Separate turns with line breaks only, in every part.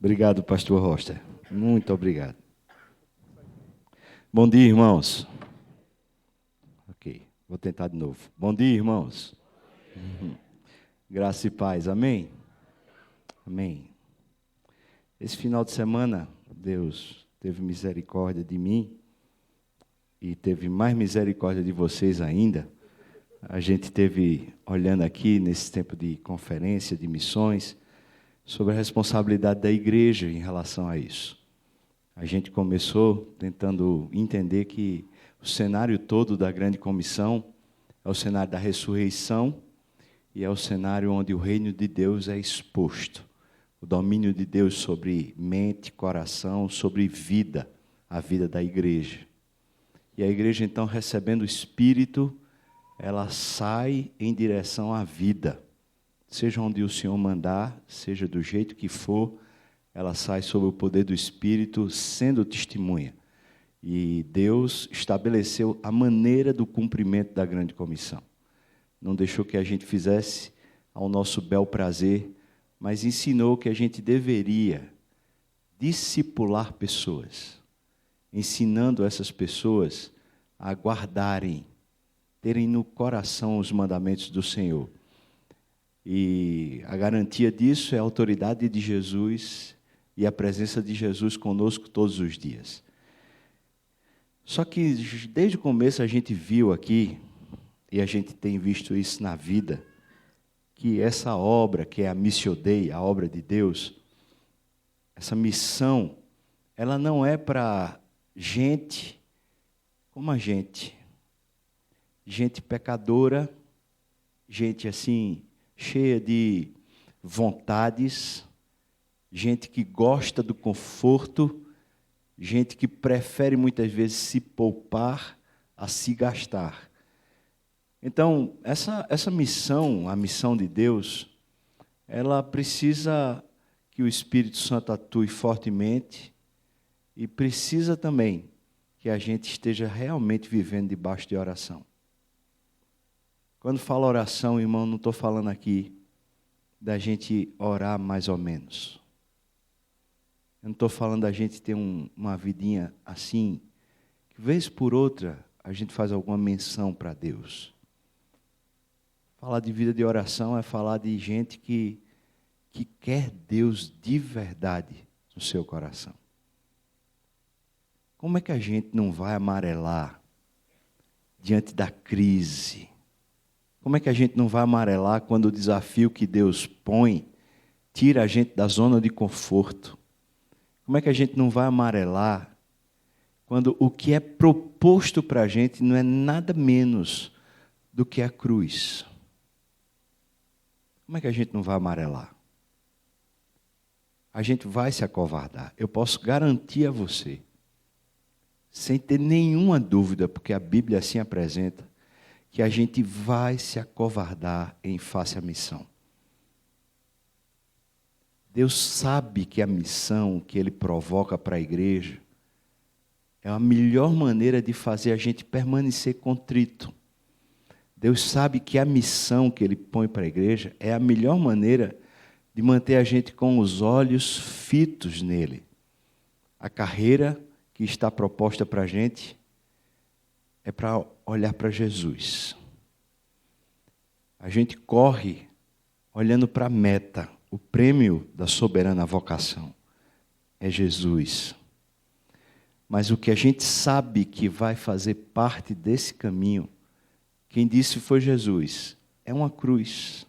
Obrigado, pastor Roster. Muito obrigado. Bom dia, irmãos. Ok, vou tentar de novo. Bom dia, irmãos. Graça e paz, amém? Amém. Esse final de semana, Deus teve misericórdia de mim e teve mais misericórdia de vocês ainda. A gente teve, olhando aqui nesse tempo de conferência, de missões, sobre a responsabilidade da igreja em relação a isso. A gente começou tentando entender que o cenário todo da grande comissão é o cenário da ressurreição e é o cenário onde o reino de Deus é exposto. O domínio de Deus sobre mente, coração, sobre vida, a vida da igreja. E a igreja, então, recebendo o Espírito, ela sai em direção à vida. Seja onde o Senhor mandar, seja do jeito que for, ela sai sob o poder do Espírito, sendo testemunha. E Deus estabeleceu a maneira do cumprimento da grande comissão. Não deixou que a gente fizesse ao nosso bel prazer, mas ensinou que a gente deveria discipular pessoas, ensinando essas pessoas a guardarem, terem no coração os mandamentos do Senhor. E a garantia disso é a autoridade de Jesus e a presença de Jesus conosco todos os dias. Só que desde o começo a gente viu aqui, e a gente tem visto isso na vida, que essa obra, que é a Missio Dei, a obra de Deus, essa missão, ela não é para gente como a gente pecadora, gente assim, cheia de vontades, gente que gosta do conforto, gente que prefere muitas vezes se poupar a se gastar. Então, essa missão, a missão de Deus, ela precisa que o Espírito Santo atue fortemente e precisa também que a gente esteja realmente vivendo debaixo de oração. Quando falo oração, irmão, não estou falando aqui da gente orar mais ou menos. Eu não estou falando da gente ter uma vidinha assim, que vez por outra a gente faz alguma menção para Deus. Falar de vida de oração é falar de gente que quer Deus de verdade no seu coração. Como é que a gente não vai amarelar diante da crise? Como é que a gente não vai amarelar quando o desafio que Deus põe tira a gente da zona de conforto? Como é que a gente não vai amarelar quando o que é proposto para a gente não é nada menos do que a cruz? Como é que a gente não vai amarelar? A gente vai se acovardar. Eu posso garantir a você, sem ter nenhuma dúvida, porque a Bíblia assim apresenta, que a gente vai se acovardar em face à missão. Deus sabe que a missão que Ele provoca para a igreja é a melhor maneira de fazer a gente permanecer contrito. Deus sabe que a missão que Ele põe para a igreja é a melhor maneira de manter a gente com os olhos fitos nele. A carreira que está proposta para a gente é para olhar para Jesus. A gente corre olhando para a meta, o prêmio da soberana vocação. É Jesus. Mas o que a gente sabe que vai fazer parte desse caminho, quem disse foi Jesus, é uma cruz.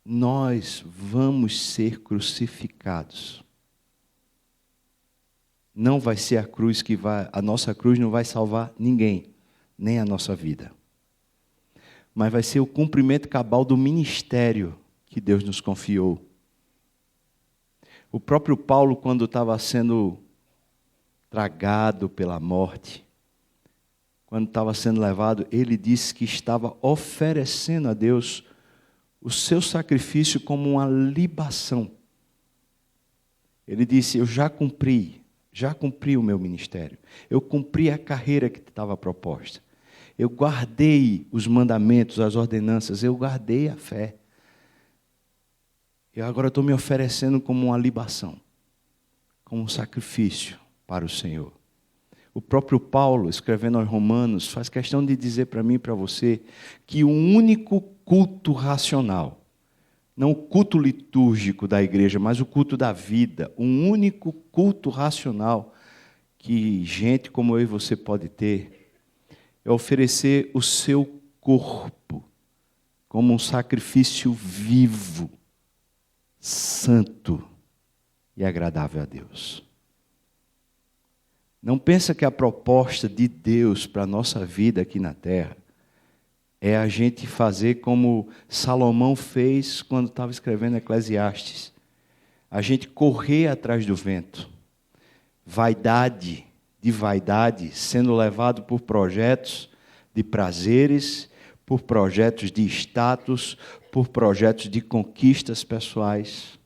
Nós vamos ser crucificados. Não vai ser a cruz que vai, a nossa cruz não vai salvar ninguém, nem a nossa vida. Mas vai ser o cumprimento cabal do ministério que Deus nos confiou. O próprio Paulo, quando estava sendo tragado pela morte, quando estava sendo levado, ele disse que estava oferecendo a Deus o seu sacrifício como uma libação. Ele disse, eu já cumpri o meu ministério. Eu cumpri a carreira que estava proposta. Eu guardei os mandamentos, as ordenanças, eu guardei a fé. Eu agora estou me oferecendo como uma libação, como um sacrifício para o Senhor. O próprio Paulo, escrevendo aos Romanos, faz questão de dizer para mim e para você que o único culto racional, não o culto litúrgico da igreja, mas o culto da vida, um único culto racional que gente como eu e você pode ter, é oferecer o seu corpo como um sacrifício vivo, santo e agradável a Deus. Não pensa que a proposta de Deus para a nossa vida aqui na terra é a gente fazer como Salomão fez quando estava escrevendo Eclesiastes. A gente correr atrás do vento. Vaidade de vaidade, sendo levado por projetos de prazeres, por projetos de status, por projetos de conquistas pessoais.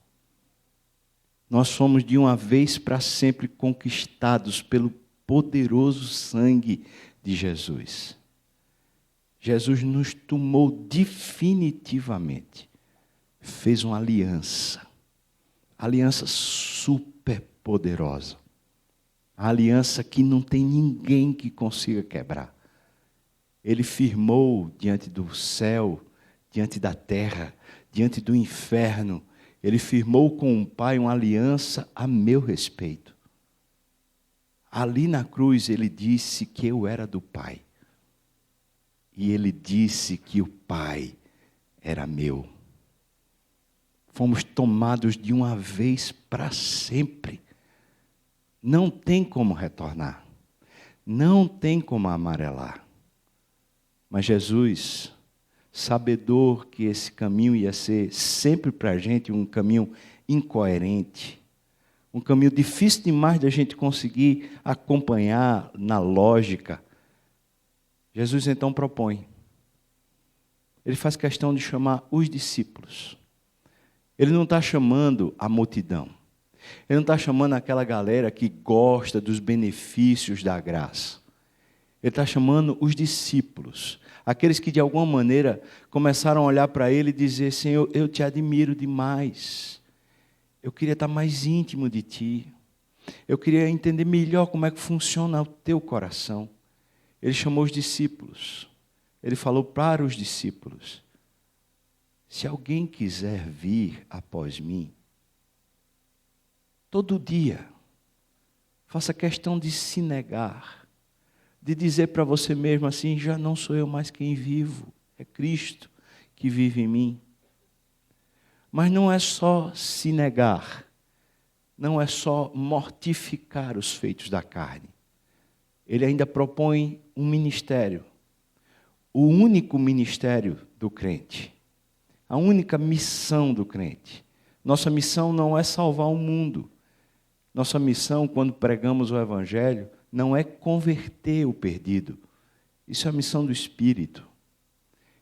Nós somos de uma vez para sempre conquistados pelo poderoso sangue de Jesus. Jesus nos tomou definitivamente, fez uma aliança super poderosa, a aliança que não tem ninguém que consiga quebrar. Ele firmou diante do céu, diante da terra, diante do inferno. Ele firmou com o Pai uma aliança a meu respeito. Ali na cruz ele disse que eu era do Pai. E ele disse que o Pai era meu. Fomos tomados de uma vez para sempre. Não tem como retornar. Não tem como amarelar. Mas Jesus, sabedor que esse caminho ia ser sempre para a gente um caminho incoerente, um caminho difícil demais da gente conseguir acompanhar na lógica, Jesus então propõe. Ele faz questão de chamar os discípulos. Ele não está chamando a multidão. Ele não está chamando aquela galera que gosta dos benefícios da graça. Ele está chamando os discípulos, aqueles que de alguma maneira começaram a olhar para ele e dizer: Senhor, eu te admiro demais. Eu queria estar mais íntimo de ti. Eu queria entender melhor como é que funciona o teu coração. Ele chamou os discípulos. Ele falou para os discípulos: se alguém quiser vir após mim, todo dia, faça questão de se negar, de dizer para você mesmo assim: já não sou eu mais quem vivo, é Cristo que vive em mim. Mas não é só se negar, não é só mortificar os feitos da carne. Ele ainda propõe um ministério, o único ministério do crente, a única missão do crente. Nossa missão não é salvar o mundo. Nossa missão, quando pregamos o Evangelho, não é converter o perdido. Isso é a missão do Espírito.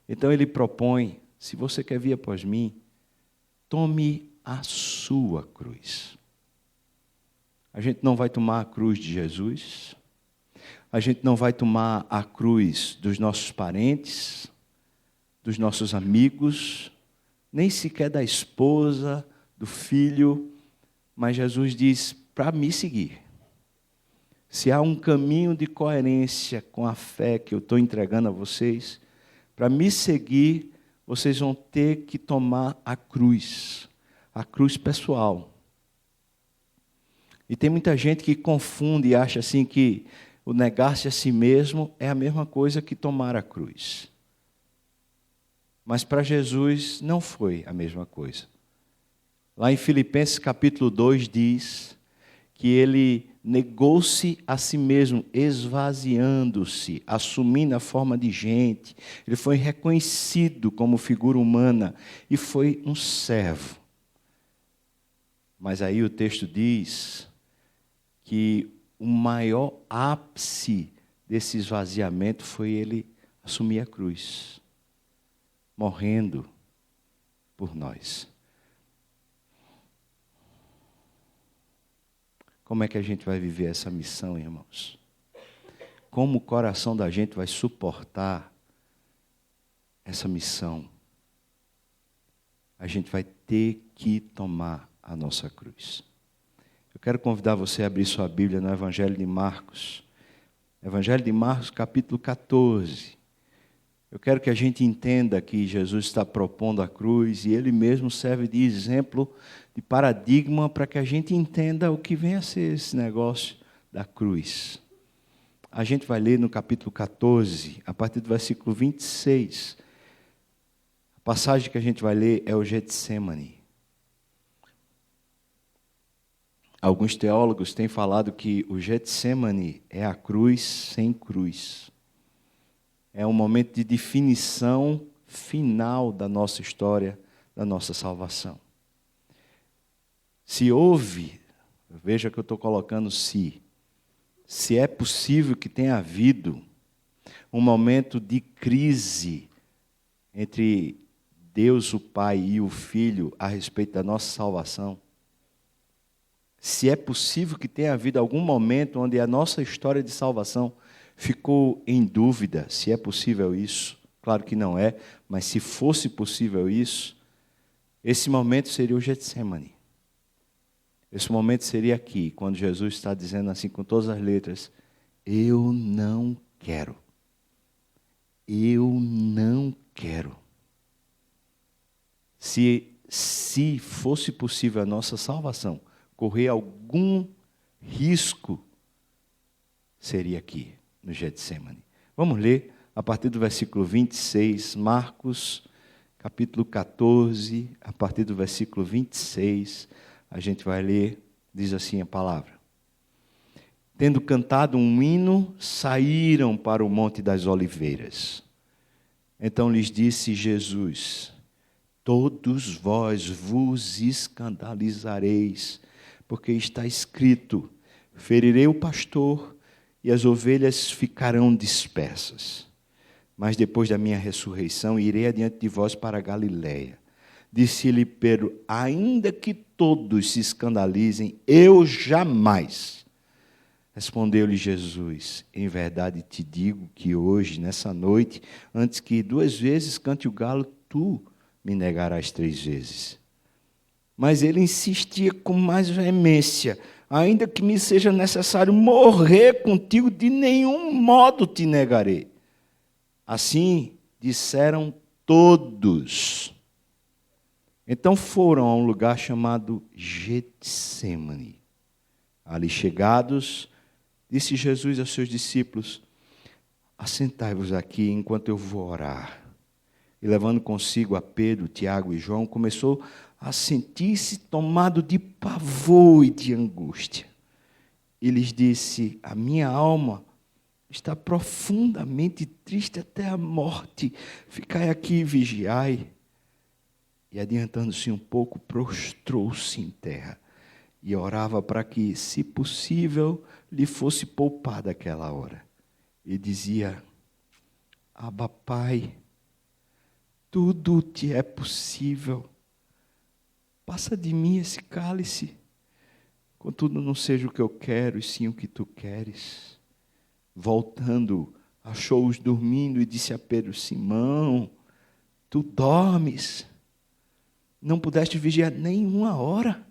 Então ele propõe: se você quer vir após mim, tome a sua cruz. A gente não vai tomar a cruz de Jesus, a gente não vai tomar a cruz dos nossos parentes, dos nossos amigos, nem sequer da esposa, do filho, mas Jesus diz: para me seguir. Se há um caminho de coerência com a fé que eu estou entregando a vocês, para me seguir, vocês vão ter que tomar a cruz pessoal. E tem muita gente que confunde e acha assim que o negar-se a si mesmo é a mesma coisa que tomar a cruz. Mas para Jesus não foi a mesma coisa. Lá em Filipenses capítulo 2 diz que ele negou-se a si mesmo, esvaziando-se, assumindo a forma de gente. Ele foi reconhecido como figura humana e foi um servo. Mas aí o texto diz que o maior ápice desse esvaziamento foi ele assumir a cruz, morrendo por nós. Como é que a gente vai viver essa missão, irmãos? Como o coração da gente vai suportar essa missão? A gente vai ter que tomar a nossa cruz. Eu quero convidar você a abrir sua Bíblia no Evangelho de Marcos. Evangelho de Marcos, capítulo 14. Eu quero que a gente entenda que Jesus está propondo a cruz e Ele mesmo serve de exemplo, de paradigma, para que a gente entenda o que vem a ser esse negócio da cruz. A gente vai ler no capítulo 14, a partir do versículo 26. A passagem que a gente vai ler é o Getsemane. Alguns teólogos têm falado que o Getsemane é a cruz sem cruz. É um momento de definição final da nossa história, da nossa salvação. Se houve, veja que eu estou colocando se é possível que tenha havido um momento de crise entre Deus, o Pai, e o Filho a respeito da nossa salvação, se é possível que tenha havido algum momento onde a nossa história de salvação ficou em dúvida, se é possível isso, claro que não é, mas se fosse possível isso, esse momento seria o Getsemane. Esse momento seria aqui, quando Jesus está dizendo assim com todas as letras, eu não quero. Eu não quero. Se fosse possível a nossa salvação correr algum risco, seria aqui, no Getsemane. Vamos ler a partir do versículo 26, Marcos, capítulo 14, a partir do versículo 26, a gente vai ler, diz assim a palavra. Tendo cantado um hino, saíram para o Monte das Oliveiras. Então lhes disse Jesus, todos vós vos escandalizareis, porque está escrito, ferirei o pastor e as ovelhas ficarão dispersas. Mas depois da minha ressurreição, irei adiante de vós para a Galiléia. Disse-lhe Pedro, ainda que todos se escandalizem, eu jamais. Respondeu-lhe Jesus, em verdade te digo que hoje, nessa noite, antes que 2 vezes cante o galo, tu me negarás 3 vezes. Mas ele insistia com mais veemência, ainda que me seja necessário morrer contigo, de nenhum modo te negarei. Assim disseram todos. Então foram a um lugar chamado Getsemane. Ali chegados, disse Jesus aos seus discípulos, assentai-vos aqui enquanto eu vou orar. E levando consigo a Pedro, Tiago e João, começou a sentir-se tomado de pavor e de angústia. E lhes disse, a minha alma está profundamente triste até a morte. Ficai aqui e vigiai. E adiantando-se um pouco, prostrou-se em terra. E orava para que, se possível, lhe fosse poupada aquela hora. E dizia, Abba, Pai, tudo te é possível. Passa de mim esse cálice. Contudo, não seja o que eu quero, e sim o que tu queres. Voltando, achou-os dormindo e disse a Pedro, Simão, tu dormes? Não pudeste vigiar nem 1 hora?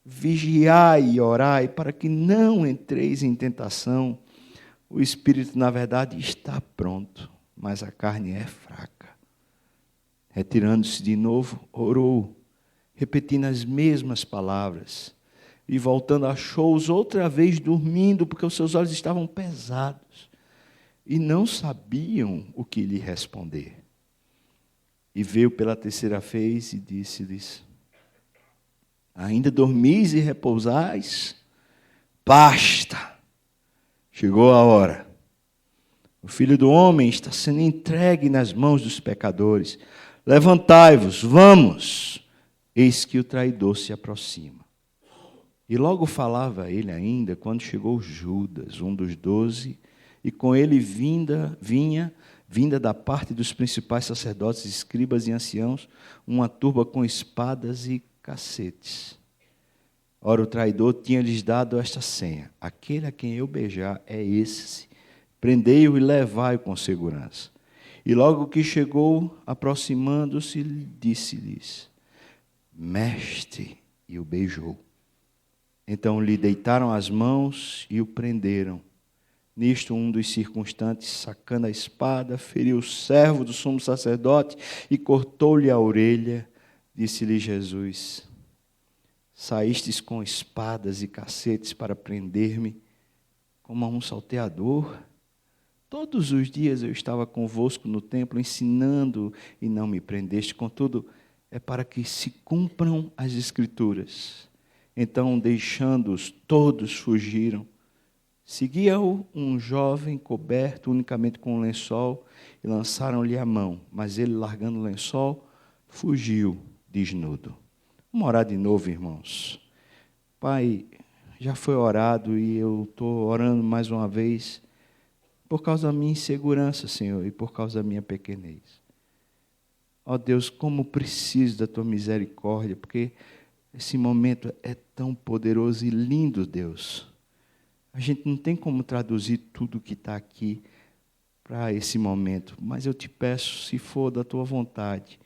Vigiai e orai para que não entreis em tentação. O espírito, na verdade, está pronto, mas a carne é fraca. Retirando-se de novo, orou, repetindo as mesmas palavras. E voltando, achou-os outra vez dormindo, porque os seus olhos estavam pesados. E não sabiam o que lhe responder. E veio pela 3ª vez e disse-lhes, ainda dormis e repousais? Basta! Chegou a hora. O Filho do Homem está sendo entregue nas mãos dos pecadores. Levantai-vos, vamos! Eis que o traidor se aproxima. E logo falava ele ainda, quando chegou Judas, um dos 12, e com ele vinda da parte dos principais sacerdotes, escribas e anciãos, uma turba com espadas e cacetes. Ora, o traidor tinha-lhes dado esta senha, aquele a quem eu beijar é esse, prendei-o e levai-o com segurança. E logo que chegou, aproximando-se, disse-lhes, Mestre, e o beijou. Então lhe deitaram as mãos e o prenderam. Nisto, um dos circunstantes, sacando a espada, feriu o servo do sumo sacerdote e cortou-lhe a orelha. Disse-lhe Jesus: saístes com espadas e cacetes para prender-me, como a um salteador? Todos os dias eu estava convosco no templo, ensinando, e não me prendeste. Contudo, é para que se cumpram as Escrituras. Então, deixando-os, todos fugiram. Seguia-o um jovem coberto unicamente com um lençol, e lançaram-lhe a mão. Mas ele, largando o lençol, fugiu desnudo. Vamos orar de novo, irmãos. Pai, já foi orado e eu estou orando mais uma vez por causa da minha insegurança, Senhor, e por causa da minha pequenez. Ó Deus, como preciso da Tua misericórdia, porque esse momento é tão poderoso e lindo, Deus. A gente não tem como traduzir tudo que está aqui para esse momento, mas eu te peço, se for da Tua vontade,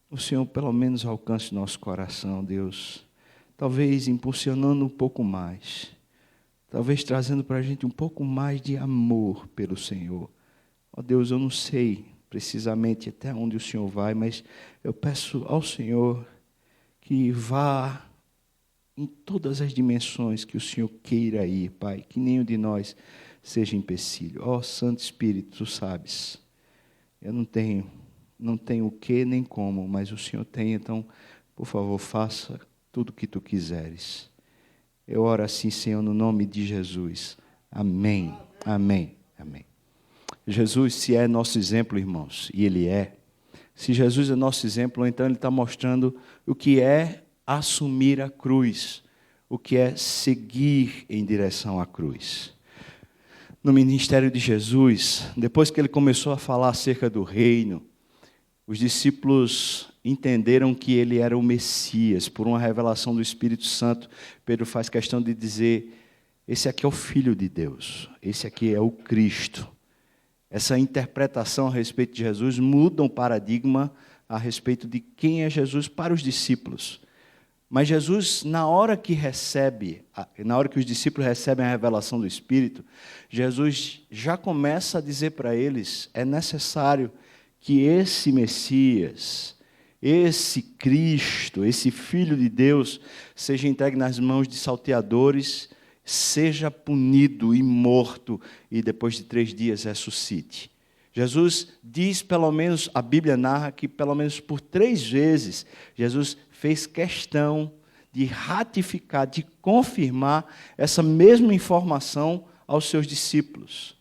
o Senhor pelo menos alcance nosso coração, Deus. Talvez impulsionando um pouco mais. Talvez trazendo para a gente um pouco mais de amor pelo Senhor. Ó Deus, eu não sei precisamente até onde o Senhor vai, mas eu peço ao Senhor que vá em todas as dimensões que o Senhor queira ir, Pai. Que nenhum de nós seja empecilho. Ó Santo Espírito, Tu sabes. Eu não tenho o que nem como, mas o Senhor tem, então, por favor, faça tudo o que Tu quiseres. Eu oro assim, Senhor, no nome de Jesus. Amém, amém, amém. Jesus, se é nosso exemplo, irmãos, e Ele é, se Jesus é nosso exemplo, então Ele está mostrando o que é assumir a cruz, o que é seguir em direção à cruz. No ministério de Jesus, depois que Ele começou a falar acerca do reino, os discípulos entenderam que Ele era o Messias, por uma revelação do Espírito Santo. Pedro faz questão de dizer, esse aqui é o Filho de Deus, esse aqui é o Cristo. Essa interpretação a respeito de Jesus muda um paradigma a respeito de quem é Jesus para os discípulos. Mas Jesus, na hora que os discípulos recebem a revelação do Espírito, Jesus já começa a dizer para eles, é necessário que esse Messias, esse Cristo, esse Filho de Deus, seja entregue nas mãos de salteadores, seja punido e morto, e depois de 3 dias ressuscite. Jesus diz, pelo menos, a Bíblia narra que pelo menos por 3 vezes, Jesus fez questão de ratificar, de confirmar essa mesma informação aos seus discípulos.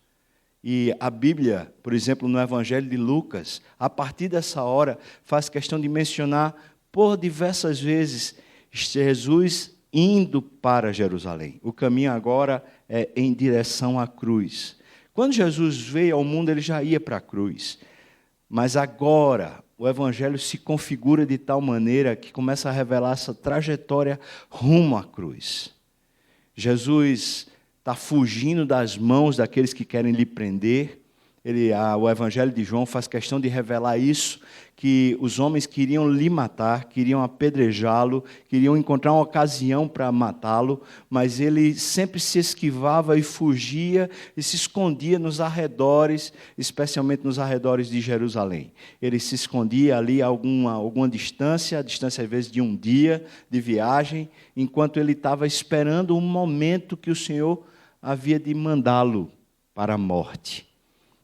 E a Bíblia, por exemplo, no Evangelho de Lucas, a partir dessa hora, faz questão de mencionar por diversas vezes Jesus indo para Jerusalém. O caminho agora é em direção à cruz. Quando Jesus veio ao mundo, Ele já ia para a cruz. Mas agora, o Evangelho se configura de tal maneira que começa a revelar essa trajetória rumo à cruz. Jesus está fugindo das mãos daqueles que querem lhe prender. O Evangelho de João faz questão de revelar isso, que os homens queriam lhe matar, queriam apedrejá-lo, queriam encontrar uma ocasião para matá-lo, mas ele sempre se esquivava e fugia e se escondia nos arredores, especialmente nos arredores de Jerusalém. Ele se escondia ali a alguma distância, a distância às vezes de um dia de viagem, enquanto ele estava esperando o momento que o Senhor havia de mandá-lo para a morte.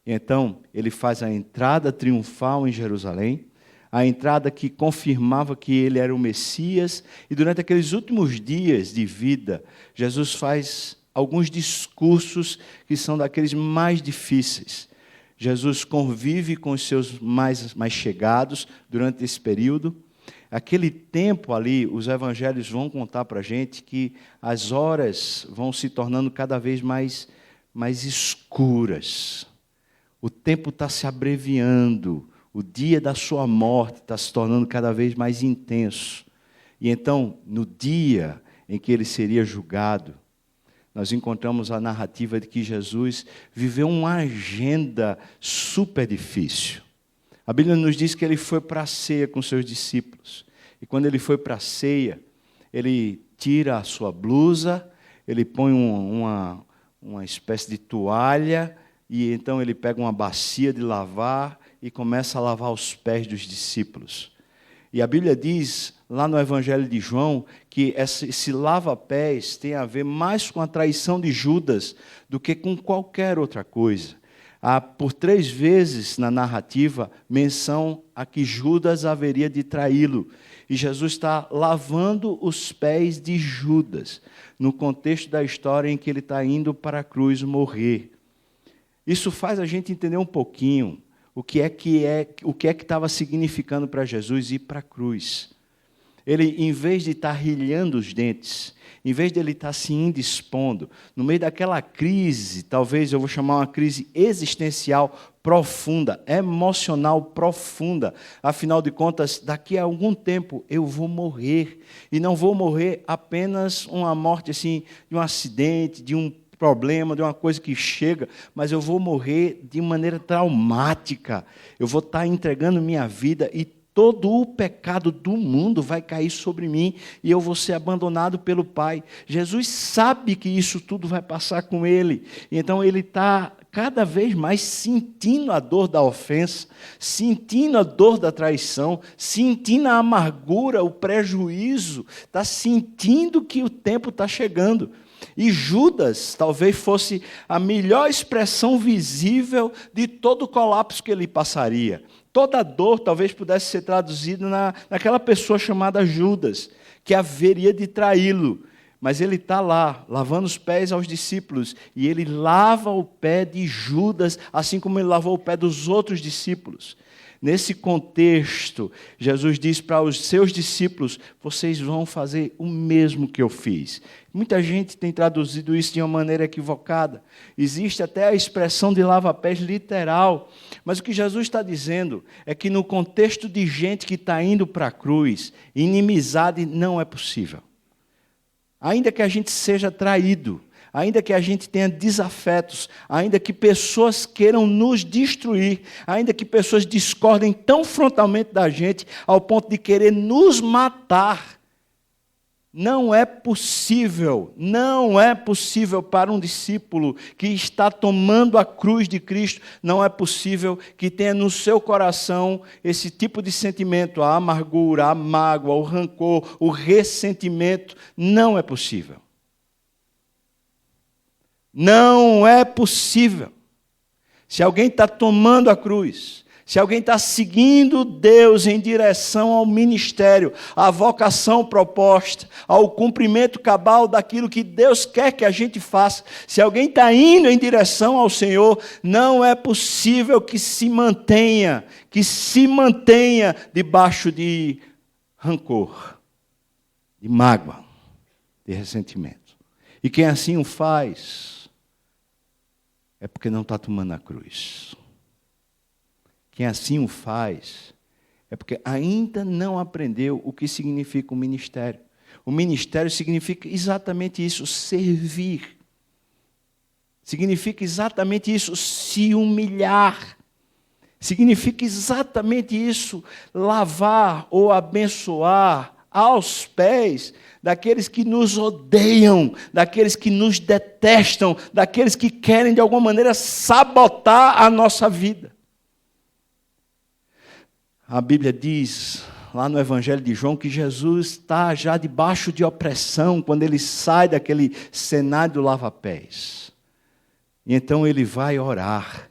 Então, ele faz a entrada triunfal em Jerusalém, a entrada que confirmava que ele era o Messias, e durante aqueles últimos dias de vida, Jesus faz alguns discursos que são daqueles mais difíceis. Jesus convive com os seus mais chegados durante esse período. Aquele tempo ali, os evangelhos vão contar para a gente que as horas vão se tornando cada vez mais escuras. O tempo está se abreviando, o dia da sua morte está se tornando cada vez mais intenso. E então, no dia em que ele seria julgado, nós encontramos a narrativa de que Jesus viveu uma agenda super difícil. A Bíblia nos diz que ele foi para a ceia com seus discípulos. E quando ele foi para a ceia, ele tira a sua blusa, ele põe uma espécie de toalha, e então ele pega uma bacia de lavar e começa a lavar os pés dos discípulos. E a Bíblia diz, lá no Evangelho de João, que esse lava-pés tem a ver mais com a traição de Judas do que com qualquer outra coisa. Há, por 3 vezes na narrativa, menção a que Judas haveria de traí-lo. E Jesus está lavando os pés de Judas, no contexto da história em que ele está indo para a cruz morrer. Isso faz a gente entender um pouquinho o que é que estava significando para Jesus ir para a cruz. Ele, em vez de estar rilhando os dentes, em vez de ele estar se indispondo, no meio daquela crise, talvez eu vou chamar uma crise existencial profunda, emocional profunda, afinal de contas, daqui a algum tempo eu vou morrer, e não vou morrer apenas uma morte assim, de um acidente, de um problema, de uma coisa que chega, mas eu vou morrer de maneira traumática, eu vou estar entregando minha vida e todo o pecado do mundo vai cair sobre mim e eu vou ser abandonado pelo Pai. Jesus sabe que isso tudo vai passar com ele. Então ele está cada vez mais sentindo a dor da ofensa, sentindo a dor da traição, sentindo a amargura, o prejuízo, está sentindo que o tempo está chegando. E Judas talvez fosse a melhor expressão visível de todo o colapso que ele passaria. Toda a dor talvez pudesse ser traduzida naquela pessoa chamada Judas, que haveria de traí-lo. Mas ele está lá, lavando os pés aos discípulos, e ele lava o pé de Judas, assim como ele lavou o pé dos outros discípulos. Nesse contexto, Jesus diz para os seus discípulos, vocês vão fazer o mesmo que eu fiz. Muita gente tem traduzido isso de uma maneira equivocada. Existe até a expressão de lava-pés literal. Mas o que Jesus está dizendo é que no contexto de gente que está indo para a cruz, inimizade não é possível. Ainda que a gente seja traído, ainda que a gente tenha desafetos, ainda que pessoas queiram nos destruir, ainda que pessoas discordem tão frontalmente da gente, ao ponto de querer nos matar, não é possível para um discípulo que está tomando a cruz de Cristo, não é possível que tenha no seu coração esse tipo de sentimento, a amargura, a mágoa, o rancor, o ressentimento, não é possível. Não é possível. Se alguém está tomando a cruz, se alguém está seguindo Deus em direção ao ministério, à vocação proposta, ao cumprimento cabal daquilo que Deus quer que a gente faça, se alguém está indo em direção ao Senhor, não é possível que se mantenha debaixo de rancor, de mágoa, de ressentimento. E quem assim o faz, é porque não está tomando a cruz. Quem assim o faz, é porque ainda não aprendeu o que significa o ministério. O ministério significa exatamente isso, servir. Significa exatamente isso, se humilhar. Significa exatamente isso, lavar ou abençoar aos pés daqueles que nos odeiam, daqueles que nos detestam, daqueles que querem de alguma maneira sabotar a nossa vida. A Bíblia diz, lá no Evangelho de João, que Jesus está já debaixo de opressão, quando ele sai daquele cenário do lava-pés. E então ele vai orar.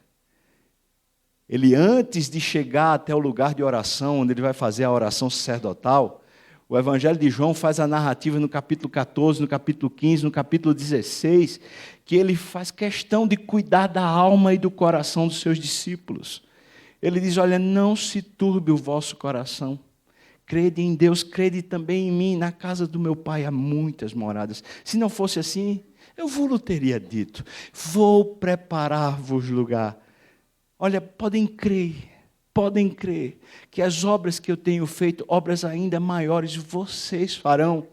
Ele, antes de chegar até o lugar de oração, onde ele vai fazer a oração sacerdotal, o Evangelho de João faz a narrativa no capítulo 14, no capítulo 15, no capítulo 16, que ele faz questão de cuidar da alma e do coração dos seus discípulos. Ele diz, olha, não se turbe o vosso coração. Crede em Deus, crede também em mim. Na casa do meu Pai há muitas moradas. Se não fosse assim, eu vos teria dito. Vou preparar-vos lugar. Olha, podem crer que as obras que eu tenho feito, obras ainda maiores, vocês farão.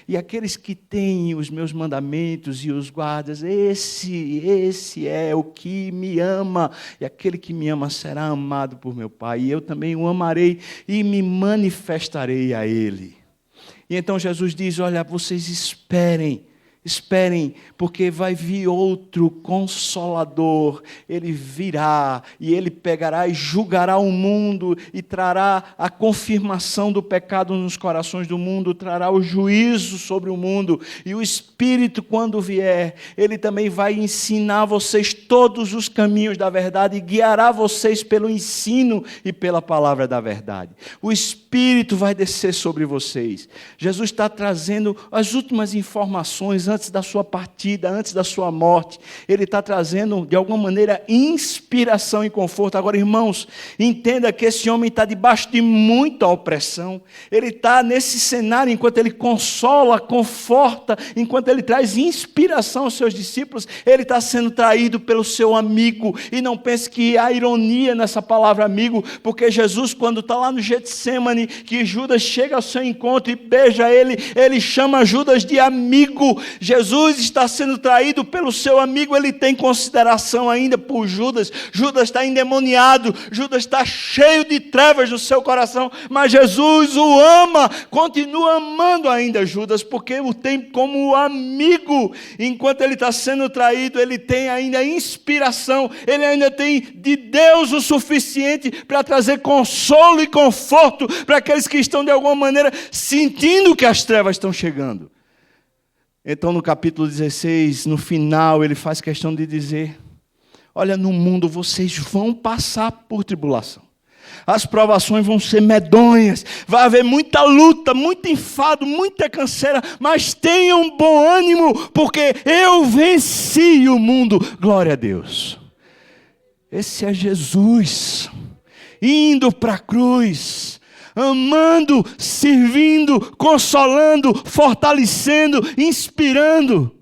E aqueles que têm os meus mandamentos e os guardas, esse é o que me ama. E aquele que me ama será amado por meu Pai. E eu também o amarei e me manifestarei a ele. E então Jesus diz, olha, vocês esperem, porque vai vir outro Consolador, ele virá e ele pegará e julgará o mundo e trará a confirmação do pecado nos corações do mundo, trará o juízo sobre o mundo, e o Espírito, quando vier, ele também vai ensinar vocês todos os caminhos da verdade e guiará vocês pelo ensino e pela palavra da verdade. O Espírito vai descer sobre vocês. Jesus está trazendo as últimas informações antes da sua partida, antes da sua morte. Ele está trazendo, de alguma maneira, inspiração e conforto. Agora, irmãos, entenda que esse homem está debaixo de muita opressão. Ele está nesse cenário, enquanto ele consola, conforta, enquanto ele traz inspiração aos seus discípulos, ele está sendo traído pelo seu amigo. E não pense que há ironia nessa palavra amigo, porque Jesus, quando está lá no Getsemane, que Judas chega ao seu encontro e beija ele, ele chama Judas de amigo. Jesus está sendo traído pelo seu amigo, ele tem consideração ainda por Judas. Judas está endemoniado, Judas está cheio de trevas no seu coração, mas Jesus o ama, continua amando ainda Judas, porque o tem como amigo. Enquanto ele está sendo traído, ele tem ainda inspiração, ele ainda tem de Deus o suficiente para trazer consolo e conforto para aqueles que estão de alguma maneira sentindo que as trevas estão chegando. Então, no capítulo 16, no final, ele faz questão de dizer, olha, no mundo vocês vão passar por tribulação. As provações vão ser medonhas, vai haver muita luta, muito enfado, muita canseira, mas tenham bom ânimo, porque eu venci o mundo. Glória a Deus. Esse é Jesus, indo para a cruz, amando, servindo, consolando, fortalecendo, inspirando.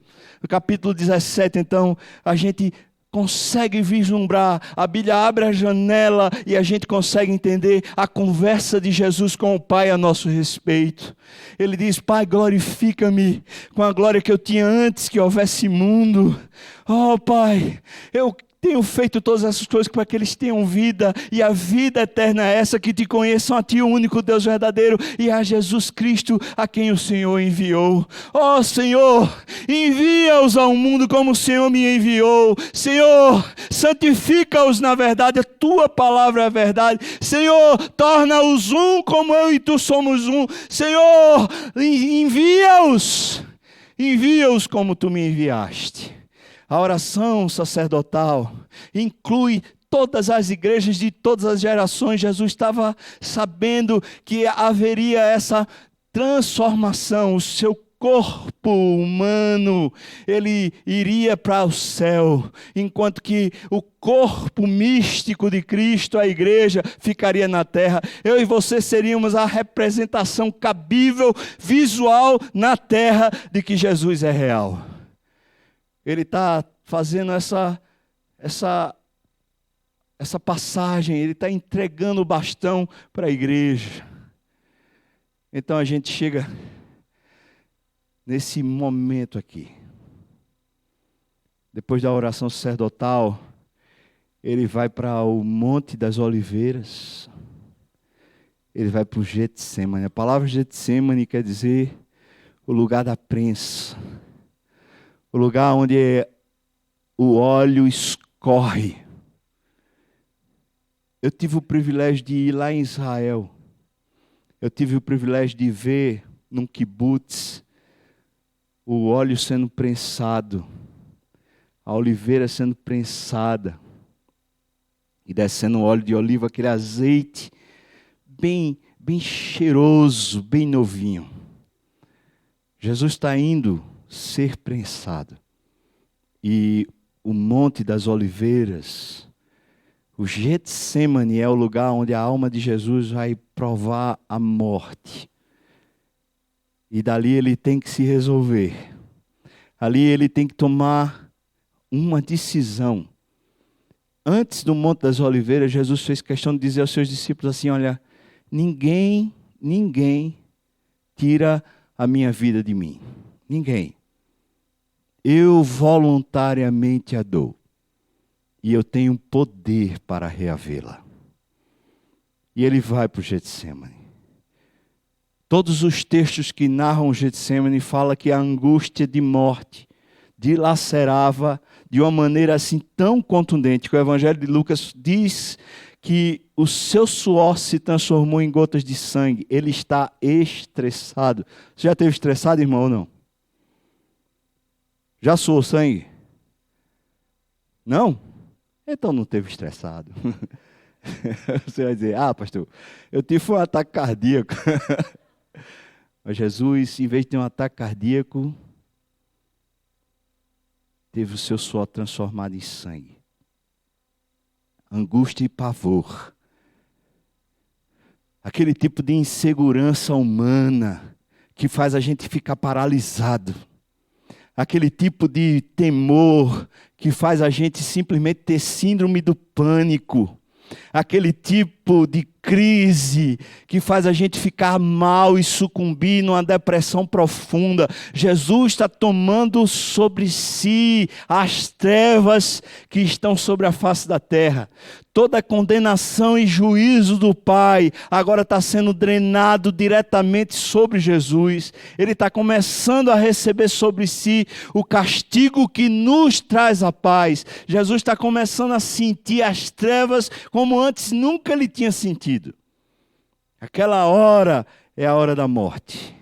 No capítulo 17, então, a gente consegue vislumbrar, a Bíblia abre a janela e a gente consegue entender a conversa de Jesus com o Pai a nosso respeito. Ele diz, Pai, glorifica-me com a glória que eu tinha antes que houvesse mundo. Oh, Pai, eu tenho feito todas essas coisas para que eles tenham vida, e a vida eterna é essa, que te conheçam a Ti, o único Deus verdadeiro, e a Jesus Cristo, a quem o Senhor enviou. Ó Senhor, envia-os ao mundo como o Senhor me enviou. Senhor, santifica-os na verdade, a Tua palavra é a verdade. Senhor, torna-os um como eu e Tu somos um. Senhor, envia-os como Tu me enviaste. A oração sacerdotal inclui todas as igrejas de todas as gerações. Jesus estava sabendo que haveria essa transformação. O seu corpo humano, ele iria para o céu, enquanto que o corpo místico de Cristo, a igreja, ficaria na terra. Eu e você seríamos a representação cabível, visual na terra de que Jesus é real. Ele está fazendo essa passagem, ele está entregando o bastão para a igreja. Então a gente chega nesse momento aqui. Depois da oração sacerdotal, ele vai para o Monte das Oliveiras. Ele vai para o Getsemane. A palavra Getsemane quer dizer o lugar da prensa. O lugar onde o óleo escorre. Eu tive o privilégio de ir lá em Israel. Eu tive o privilégio de ver num kibutz o óleo sendo prensado, a oliveira sendo prensada e descendo o óleo de oliva, aquele azeite bem cheiroso, bem novinho. Jesus está indo ser prensado. E o Monte das Oliveiras, o Getsemane, é o lugar onde a alma de Jesus vai provar a morte. E dali ele tem que se resolver. Ali ele tem que tomar uma decisão. Antes do Monte das Oliveiras, Jesus fez questão de dizer aos seus discípulos assim, olha, ninguém tira a minha vida de mim? Ninguém. Eu voluntariamente a dou. E eu tenho poder para reavê-la. E ele vai para o Getsemane. Todos os textos que narram o Getsemane falam que a angústia de morte dilacerava de uma maneira assim tão contundente que o Evangelho de Lucas diz que o seu suor se transformou em gotas de sangue. Ele está estressado. Você já esteve estressado, irmão, ou não? Já suou sangue? Não? Então não teve estressado. Você vai dizer, pastor, eu tive um ataque cardíaco. Mas Jesus, em vez de ter um ataque cardíaco, teve o seu suor transformado em sangue. Angústia e pavor. Aquele tipo de insegurança humana que faz a gente ficar paralisado. Aquele tipo de temor que faz a gente simplesmente ter síndrome do pânico. Aquele tipo de crise que faz a gente ficar mal e sucumbir numa depressão profunda. Jesus está tomando sobre si as trevas que estão sobre a face da terra. Toda a condenação e juízo do Pai agora está sendo drenado diretamente sobre Jesus. Ele está começando a receber sobre si o castigo que nos traz a paz. Jesus está começando a sentir as trevas como antes nunca ele tinha sentido. Aquela hora é a hora da morte.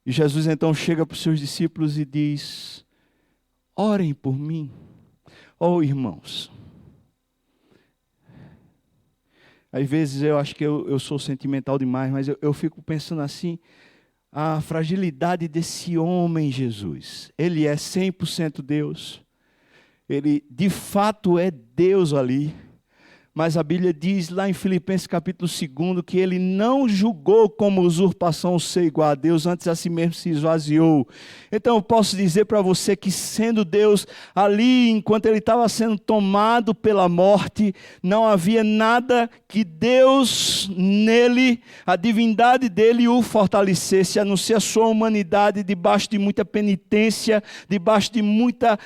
E Jesus então chega para os seus discípulos e diz: orem por mim. Irmãos, às vezes eu acho que eu sou sentimental demais, mas eu fico pensando assim, a fragilidade desse homem Jesus. Ele é 100% Deus. Ele de fato é Deus ali. Mas a Bíblia diz lá em Filipenses capítulo 2 que ele não julgou como usurpação ser igual a Deus, antes a si mesmo se esvaziou. Então eu posso dizer para você que sendo Deus ali, enquanto ele estava sendo tomado pela morte, não havia nada que Deus nele, a divindade dele o fortalecesse, a não ser a sua humanidade debaixo de muita penitência, debaixo de muita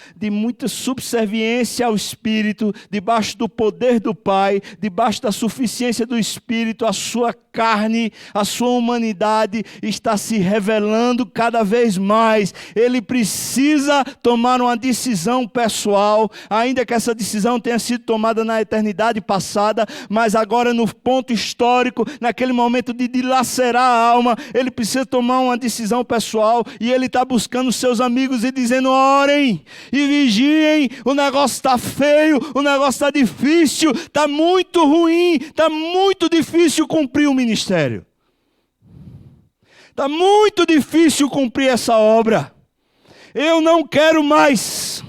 subserviência ao Espírito, debaixo do poder do Pai, debaixo da suficiência do Espírito. A sua carne, a sua humanidade está se revelando cada vez mais. Ele precisa tomar uma decisão pessoal, ainda que essa decisão tenha sido tomada na eternidade passada, mas agora no ponto histórico, naquele momento de dilacerar a alma, ele precisa tomar uma decisão pessoal, e ele está buscando seus amigos e dizendo: orem e vigiem, o negócio está feio, o negócio está difícil, está muito ruim, está muito difícil cumprir o ministério. Está muito difícil cumprir essa obra. Eu não quero mais.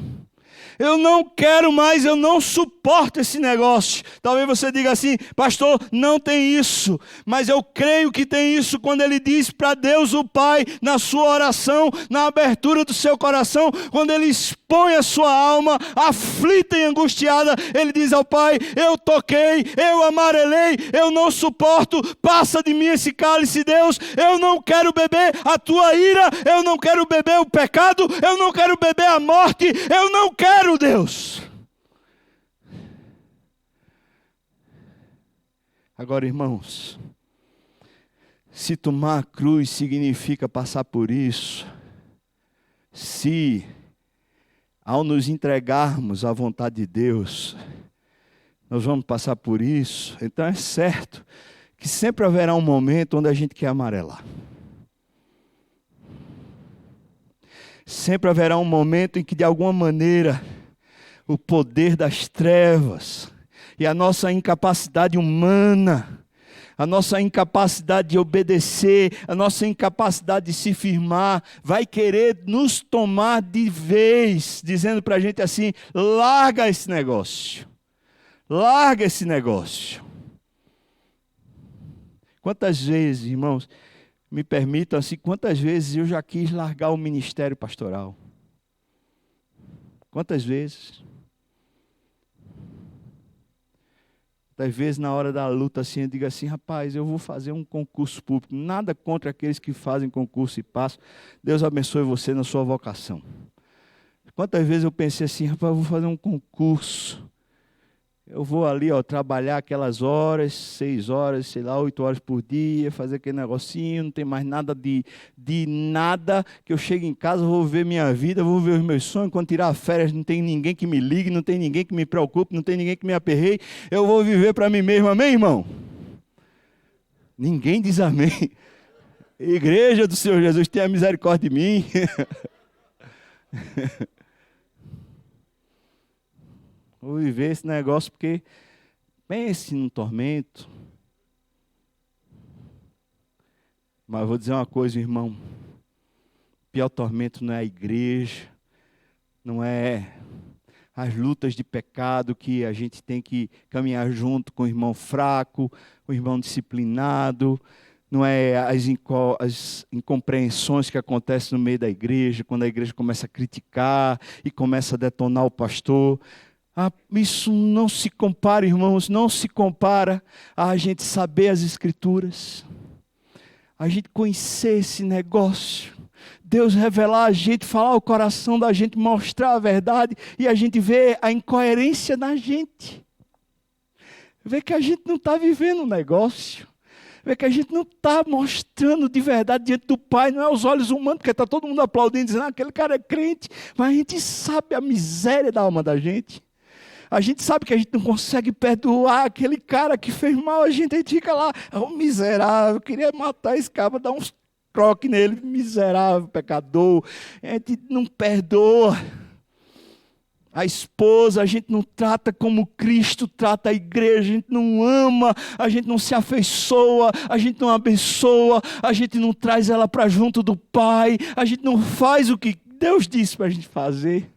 Eu não quero mais, eu não suporto esse negócio. Talvez você diga assim: pastor, não tem isso. Mas eu creio que tem isso quando ele diz para Deus o Pai, na sua oração, na abertura do seu coração, quando ele expõe a sua alma aflita e angustiada, ele diz ao Pai: eu toquei, eu amarelei, eu não suporto, passa de mim esse cálice, Deus, eu não quero beber a tua ira, eu não quero beber o pecado, eu não quero beber a morte, eu não quero, Deus. Agora, irmãos, se tomar a cruz significa passar por isso, se ao nos entregarmos à vontade de Deus, nós vamos passar por isso, então é certo que sempre haverá um momento onde a gente quer amarelar. Sempre haverá um momento em que, de alguma maneira, o poder das trevas e a nossa incapacidade humana, a nossa incapacidade de obedecer, a nossa incapacidade de se firmar, vai querer nos tomar de vez, dizendo para a gente assim: larga esse negócio, larga esse negócio. Quantas vezes, irmãos, me permitam assim, quantas vezes eu já quis largar o ministério pastoral? Quantas vezes? Quantas vezes na hora da luta assim, eu digo assim, rapaz, eu vou fazer um concurso público. Nada contra aqueles que fazem concurso e passam. Deus abençoe você na sua vocação. Quantas vezes eu pensei assim, rapaz, eu vou fazer um concurso. Eu vou ali, trabalhar aquelas horas, 6 horas, 8 horas por dia, fazer aquele negocinho, não tem mais nada de nada, que eu chego em casa, vou ver minha vida, vou ver os meus sonhos, quando tirar férias não tem ninguém que me ligue, não tem ninguém que me preocupe, não tem ninguém que me aperreie, eu vou viver para mim mesmo, amém, irmão? Ninguém diz amém. Igreja do Senhor Jesus, tenha misericórdia de mim. Vou viver esse negócio porque pense no tormento. Mas vou dizer uma coisa, irmão. O pior tormento não é a igreja, não é as lutas de pecado que a gente tem que caminhar junto com o irmão fraco, o irmão disciplinado, não é as incompreensões que acontecem no meio da igreja, quando a igreja começa a criticar e começa a detonar o pastor. Isso não se compara, irmãos, não se compara a gente saber as Escrituras, a gente conhecer esse negócio, Deus revelar a gente, falar o coração da gente, mostrar a verdade e a gente vê a incoerência da gente, vê que a gente não está vivendo o negócio, vê que a gente não está mostrando de verdade diante do Pai, não é os olhos humanos, porque está todo mundo aplaudindo, dizendo aquele cara é crente, mas a gente sabe a miséria da alma da gente. A gente sabe que a gente não consegue perdoar aquele cara que fez mal a gente fica lá, miserável, eu queria matar esse cara, dar uns troques nele, miserável, pecador. A gente não perdoa. A esposa, a gente não trata como Cristo trata a igreja, a gente não ama, a gente não se afeiçoa, a gente não abençoa, a gente não traz ela para junto do Pai, a gente não faz o que Deus disse para a gente fazer.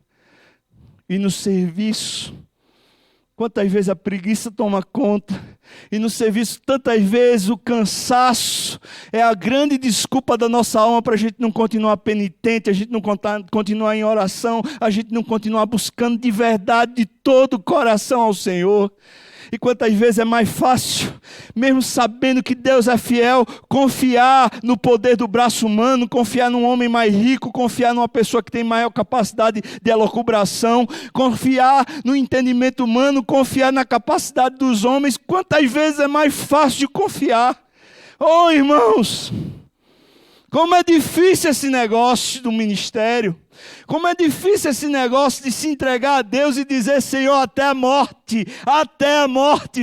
E no serviço, quantas vezes a preguiça toma conta, e no serviço tantas vezes o cansaço é a grande desculpa da nossa alma para a gente não continuar penitente, a gente não continuar em oração, a gente não continuar buscando de verdade, de todo o coração ao Senhor. E quantas vezes é mais fácil, mesmo sabendo que Deus é fiel, confiar no poder do braço humano, confiar num homem mais rico, confiar numa pessoa que tem maior capacidade de elucubração, confiar no entendimento humano, confiar na capacidade dos homens. Quantas vezes é mais fácil de confiar? Oh, irmãos, como é difícil esse negócio do ministério. Como é difícil esse negócio de se entregar a Deus e dizer, Senhor, até a morte,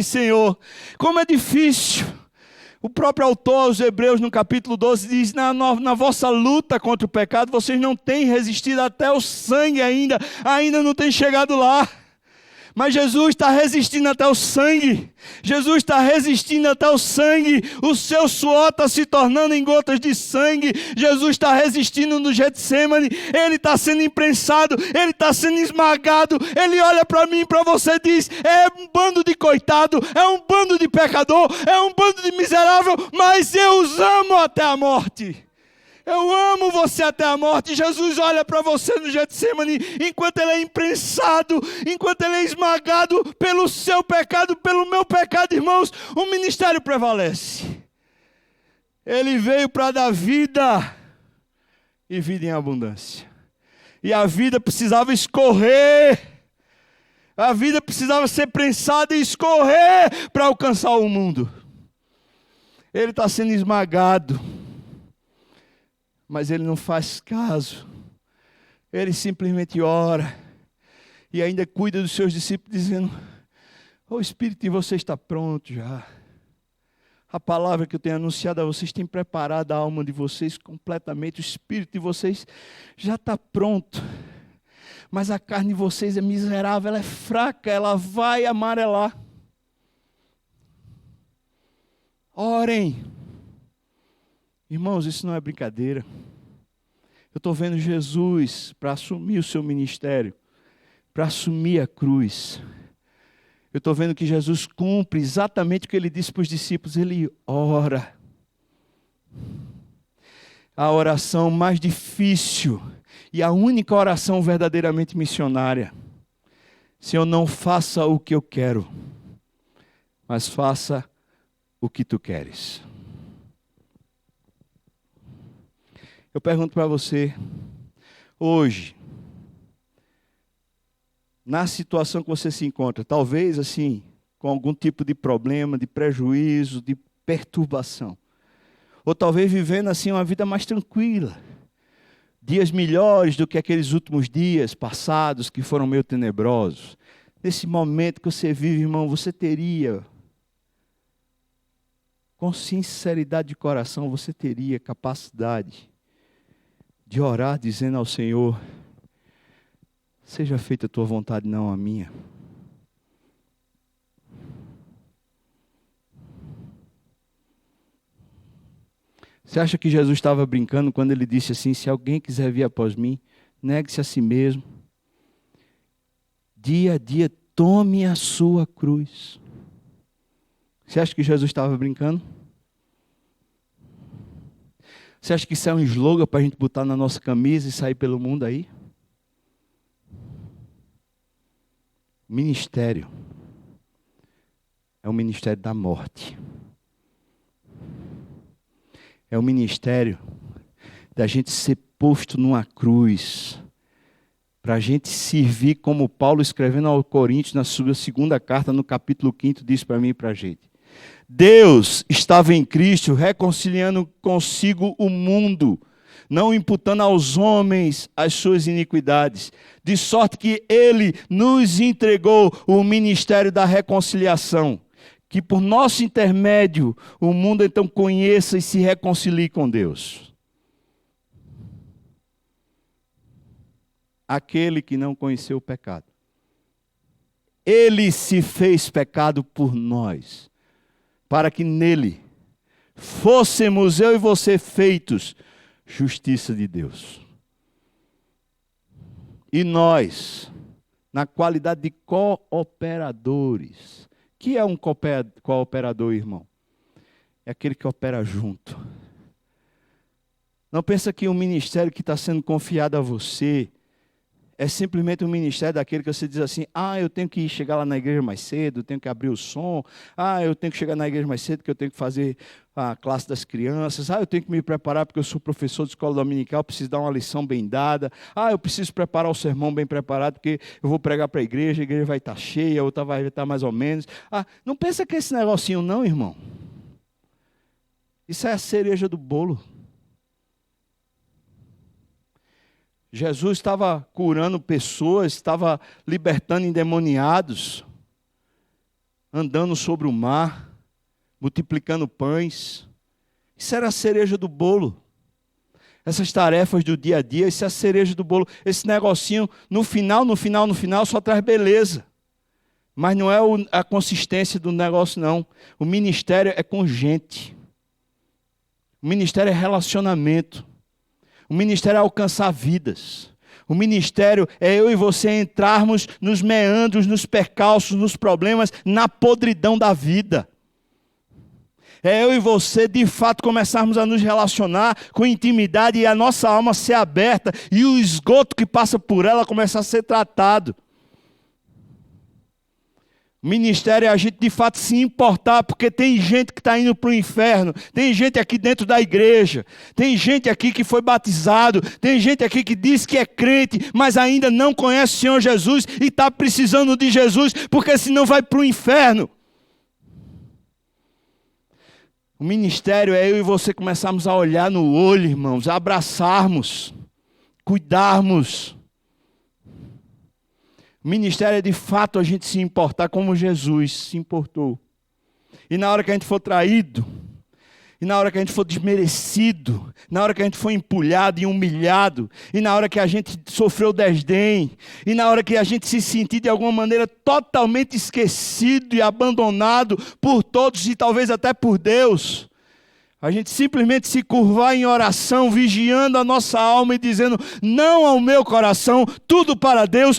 Senhor. Como é difícil. O próprio autor aos Hebreus, no capítulo 12, diz, na vossa luta contra o pecado, vocês não têm resistido até o sangue ainda não tem chegado lá. Mas Jesus está resistindo até o sangue. Jesus está resistindo até o sangue. O seu suor está se tornando em gotas de sangue. Jesus está resistindo no Getsemane. Ele está sendo imprensado. Ele está sendo esmagado. Ele olha para mim e para você e diz, é um bando de coitado, é um bando de pecador, é um bando de miserável, mas eu os amo até a morte. Eu amo você até a morte. Jesus olha para você no Getsemane, enquanto ele é imprensado, enquanto ele é esmagado pelo seu pecado, pelo meu pecado, irmãos, o ministério prevalece. Ele veio para dar vida, e vida em abundância. E a vida precisava escorrer, a vida precisava ser prensada e escorrer para alcançar o mundo. Ele está sendo esmagado, mas ele não faz caso. Ele simplesmente ora. E ainda cuida dos seus discípulos, dizendo, o Espírito de vocês está pronto já. A palavra que eu tenho anunciado a vocês tem preparado a alma de vocês completamente. O Espírito de vocês já está pronto. Mas a carne de vocês é miserável, ela é fraca, ela vai amarelar. Orem. Irmãos, isso não é brincadeira. Eu estou vendo Jesus para assumir o seu ministério, para assumir a cruz. Eu estou vendo que Jesus cumpre exatamente o que ele disse para os discípulos. Ele ora. A oração mais difícil e a única oração verdadeiramente missionária. Senhor, não faça o que eu quero, mas faça o que tu queres. Eu pergunto para você, hoje, na situação que você se encontra, talvez assim, com algum tipo de problema, de prejuízo, de perturbação, ou talvez vivendo assim uma vida mais tranquila, dias melhores do que aqueles últimos dias passados que foram meio tenebrosos. Nesse momento que você vive, irmão, você teria, com sinceridade de coração, você teria capacidade de orar dizendo ao Senhor: seja feita a tua vontade, não a minha. Você acha que Jesus estava brincando quando ele disse assim: se alguém quiser vir após mim, negue-se a si mesmo. Dia a dia, tome a sua cruz. Você acha que Jesus estava brincando? Você acha que isso é um slogan para a gente botar na nossa camisa e sair pelo mundo aí? Ministério é o ministério da morte. É o ministério da gente ser posto numa cruz, para a gente servir como Paulo escrevendo aos Coríntios na sua segunda carta, no capítulo 5, diz para mim e para a gente: Deus estava em Cristo reconciliando consigo o mundo, não imputando aos homens as suas iniquidades, de sorte que Ele nos entregou o ministério da reconciliação, que por nosso intermédio o mundo então conheça e se reconcilie com Deus. Aquele que não conheceu o pecado, Ele se fez pecado por nós, para que nele fôssemos eu e você feitos justiça de Deus. E nós, na qualidade de cooperadores. Que é um cooperador, irmão? É aquele que opera junto. Não pensa que o ministério que está sendo confiado a você é simplesmente um ministério daquele que você diz assim: eu tenho que chegar lá na igreja mais cedo, eu tenho que abrir o som, eu tenho que chegar na igreja mais cedo porque eu tenho que fazer a classe das crianças, eu tenho que me preparar porque eu sou professor de escola dominical, preciso dar uma lição bem dada, eu preciso preparar o sermão bem preparado porque eu vou pregar para a igreja vai estar cheia, a outra vai estar mais ou menos. Não pensa que é esse negocinho não, irmão. Isso é a cereja do bolo. Jesus estava curando pessoas, estava libertando endemoniados, andando sobre o mar, multiplicando pães. Isso era a cereja do bolo. Essas tarefas do dia a dia, isso é a cereja do bolo. Esse negocinho, no final, só traz beleza. Mas não é a consistência do negócio, não. O ministério é com gente. O ministério é relacionamento. O ministério é alcançar vidas. O ministério é eu e você entrarmos nos meandros, nos percalços, nos problemas, na podridão da vida. É eu e você, de fato, começarmos a nos relacionar com intimidade e a nossa alma ser aberta e o esgoto que passa por ela começar a ser tratado. O ministério é a gente de fato se importar, porque tem gente que está indo para o inferno, tem gente aqui dentro da igreja, tem gente aqui que foi batizado, tem gente aqui que diz que é crente, mas ainda não conhece o Senhor Jesus e está precisando de Jesus, porque senão vai para o inferno. O ministério é eu e você começarmos a olhar no olho, irmãos, a abraçarmos, cuidarmos. O ministério é de fato a gente se importar como Jesus se importou. E na hora que a gente for traído, e na hora que a gente for desmerecido, na hora que a gente for empulhado e humilhado, e na hora que a gente sofreu desdém, e na hora que a gente se sentir de alguma maneira totalmente esquecido e abandonado por todos e talvez até por Deus, a gente simplesmente se curvar em oração, vigiando a nossa alma e dizendo: não ao meu coração, tudo para Deus,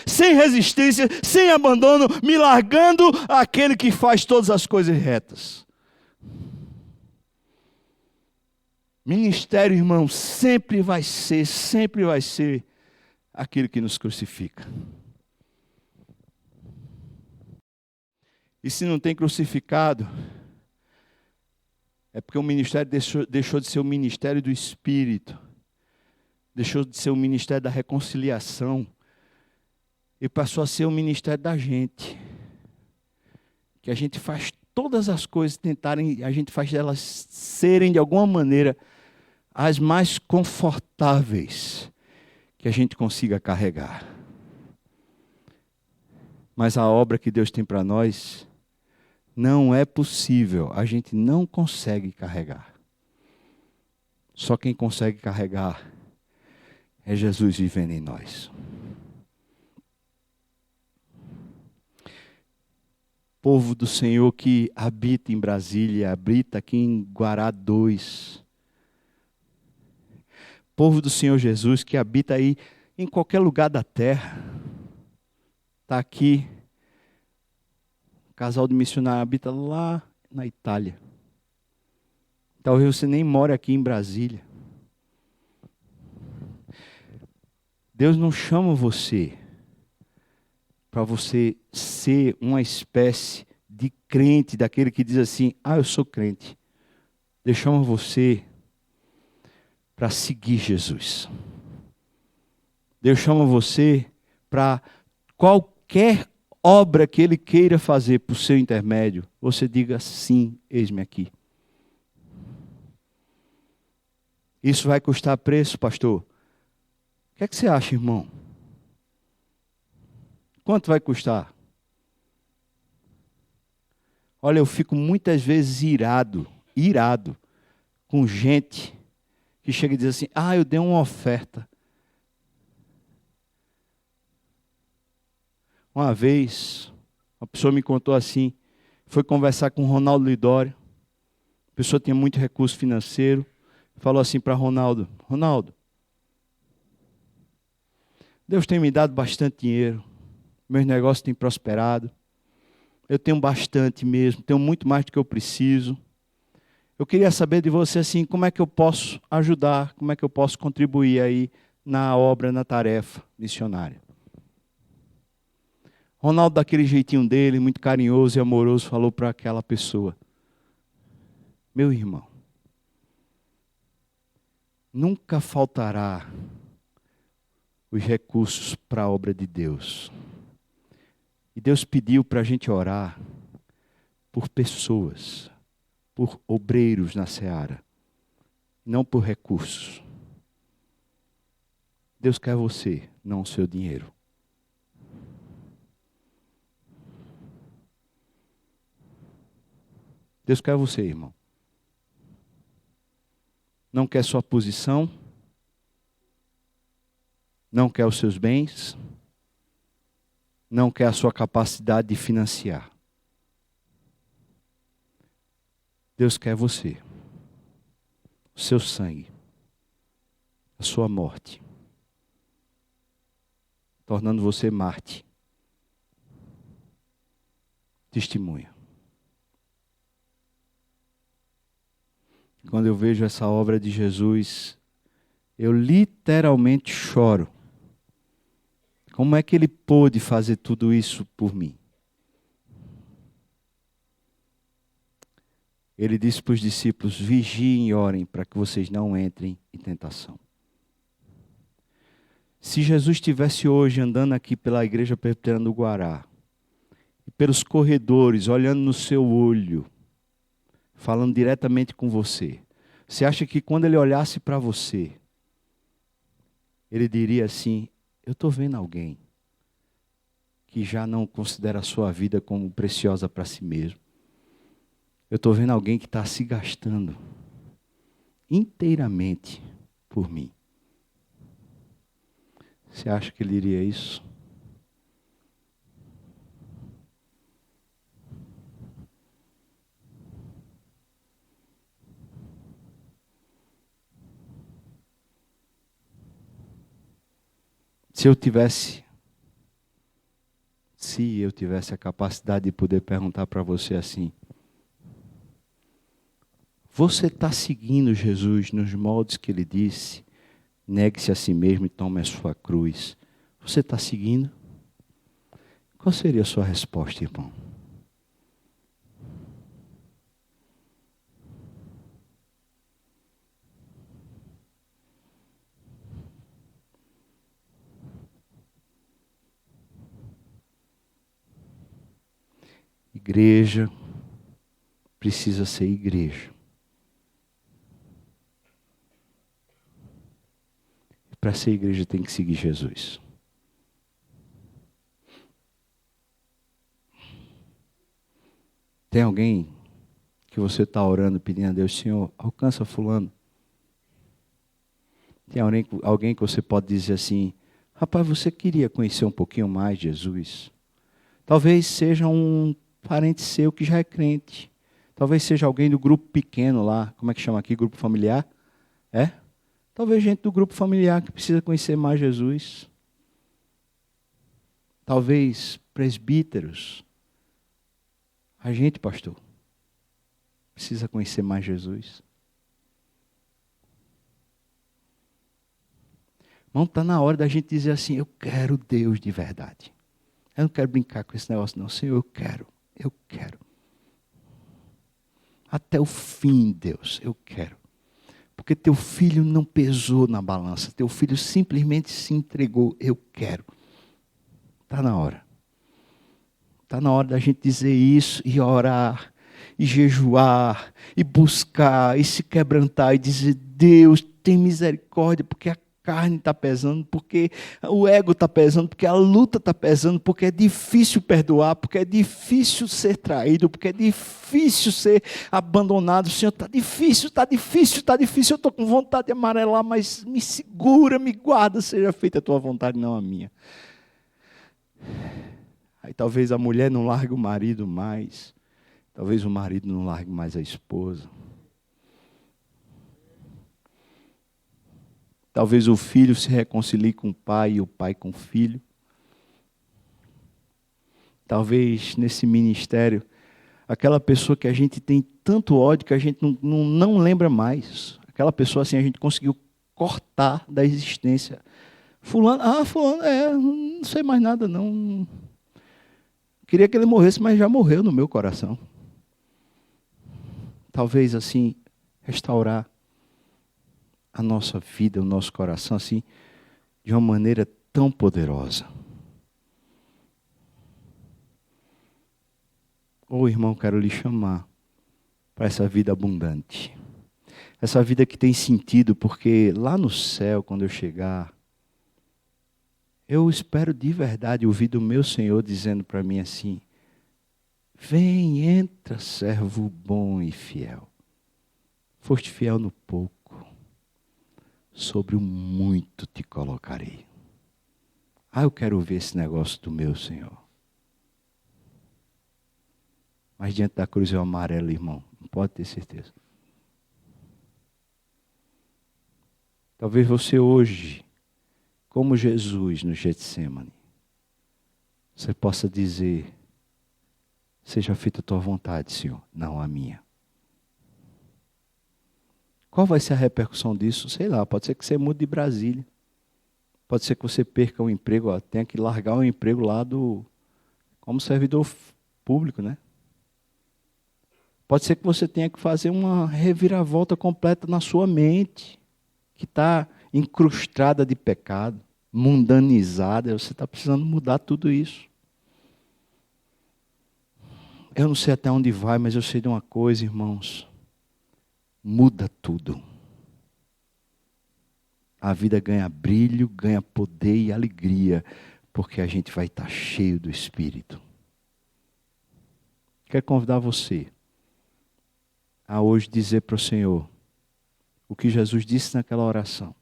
sem resistência, sem abandono, me largando àquele que faz todas as coisas retas. Ministério, irmão, sempre vai ser aquele que nos crucifica. E se não tem crucificado, é porque o ministério deixou de ser o ministério do Espírito, deixou de ser o ministério da reconciliação e passou a ser o ministério da gente. Que a gente faz todas as coisas, a gente faz elas serem de alguma maneira as mais confortáveis que a gente consiga carregar. Mas a obra que Deus tem para nós não é possível, a gente não consegue carregar. Só quem consegue carregar é Jesus vivendo em nós. Povo do Senhor que habita em Brasília, habita aqui em Guará 2. Povo do Senhor Jesus que habita aí em qualquer lugar da terra. Está aqui. O casal de missionário habita lá na Itália. Talvez você nem mora aqui em Brasília. Deus não chama você para você ser uma espécie de crente, daquele que diz assim, eu sou crente. Deus chama você para seguir Jesus. Deus chama você para qualquer obra que Ele queira fazer por seu intermédio, você diga sim, eis-me aqui. Isso vai custar preço, pastor? O que é que você acha, irmão? Quanto vai custar? Olha, eu fico muitas vezes irado com gente que chega e diz assim, eu dei uma oferta. Uma vez, uma pessoa me contou assim, foi conversar com o Ronaldo Lidório, a pessoa tinha muito recurso financeiro, falou assim para Ronaldo, Deus tem me dado bastante dinheiro, meus negócios têm prosperado, eu tenho bastante mesmo, tenho muito mais do que eu preciso. Eu queria saber de você assim, como é que eu posso ajudar, como é que eu posso contribuir aí na obra, na tarefa missionária. Ronaldo, daquele jeitinho dele, muito carinhoso e amoroso, falou para aquela pessoa, meu irmão, nunca faltará os recursos para a obra de Deus. E Deus pediu para a gente orar por pessoas, por obreiros na seara, não por recursos. Deus quer você, não o seu dinheiro. Deus quer você, irmão. Não quer sua posição, não quer os seus bens, não quer a sua capacidade de financiar. Deus quer você, o seu sangue, a sua morte, tornando você mártir, testemunha. Quando eu vejo essa obra de Jesus, eu literalmente choro. Como é que Ele pôde fazer tudo isso por mim? Ele disse para os discípulos, vigiem e orem para que vocês não entrem em tentação. Se Jesus estivesse hoje andando aqui pela Igreja Presbiteriana do Guará, e pelos corredores, olhando no seu olho, falando diretamente com você, você acha que quando Ele olhasse para você, Ele diria assim, eu estou vendo alguém que já não considera a sua vida como preciosa para si mesmo. Eu estou vendo alguém que está se gastando inteiramente por mim. Você acha que ele diria isso? Se eu tivesse a capacidade de poder perguntar para você assim, você está seguindo Jesus nos moldes que Ele disse, negue-se a si mesmo e tome a sua cruz. Você está seguindo? Qual seria a sua resposta, irmão? igreja precisa ser igreja. Para ser igreja tem que seguir Jesus. Tem alguém que você está orando, pedindo a Deus, Senhor, alcança fulano. Tem alguém que você pode dizer assim, rapaz, você queria conhecer um pouquinho mais Jesus? Talvez seja um parente seu que já é crente. Talvez seja alguém do grupo pequeno lá, como é que chama aqui, grupo familiar? É? Talvez gente do grupo familiar que precisa conhecer mais Jesus. Talvez presbíteros. A gente, pastor, precisa conhecer mais Jesus. Irmão, está na hora da gente dizer assim, eu quero Deus de verdade. Eu não quero brincar com esse negócio não. Senhor, eu quero. Até o fim, Deus, eu quero. Porque teu filho não pesou na balança. Teu filho simplesmente se entregou. Eu quero. Está na hora. Está na hora da gente dizer isso e orar, e jejuar, e buscar, e se quebrantar, e dizer, Deus, tem misericórdia, porque a carne está pesando, porque o ego está pesando, porque a luta está pesando, porque é difícil perdoar, porque é difícil ser traído, porque é difícil ser abandonado. Senhor, está difícil, eu estou com vontade de amarelar, mas me segura, me guarda, seja feita a tua vontade, não a minha. Aí talvez a mulher não largue o marido mais, talvez o marido não largue mais a esposa. Talvez o filho se reconcilie com o pai e o pai com o filho. Talvez nesse ministério, aquela pessoa que a gente tem tanto ódio que a gente não lembra mais. Aquela pessoa assim a gente conseguiu cortar da existência. Fulano, não sei mais nada não. Queria que ele morresse, mas já morreu no meu coração. Talvez assim, restaurar a nossa vida, o nosso coração, assim, de uma maneira tão poderosa. Irmão, quero lhe chamar para essa vida abundante. Essa vida que tem sentido, porque lá no céu, quando eu chegar, eu espero de verdade ouvir do meu Senhor dizendo para mim assim, vem, entra, servo bom e fiel. Foste fiel no pouco. Sobre o muito te colocarei. Eu quero ver esse negócio do meu Senhor. Mas diante da cruz é o amarelo, irmão. Não pode ter certeza. Talvez você hoje, como Jesus no Getsemane, você possa dizer, seja feita a tua vontade, Senhor, não a minha. Qual vai ser a repercussão disso? Sei lá, pode ser que você mude de Brasília. Pode ser que você perca o emprego, tenha que largar o emprego lá como servidor público, né? Pode ser que você tenha que fazer uma reviravolta completa na sua mente, que está incrustada de pecado, mundanizada. Você está precisando mudar tudo isso. Eu não sei até onde vai, mas eu sei de uma coisa, irmãos. Muda tudo. A vida ganha brilho, ganha poder e alegria, porque a gente vai estar cheio do Espírito. Quero convidar você a hoje dizer para o Senhor o que Jesus disse naquela oração.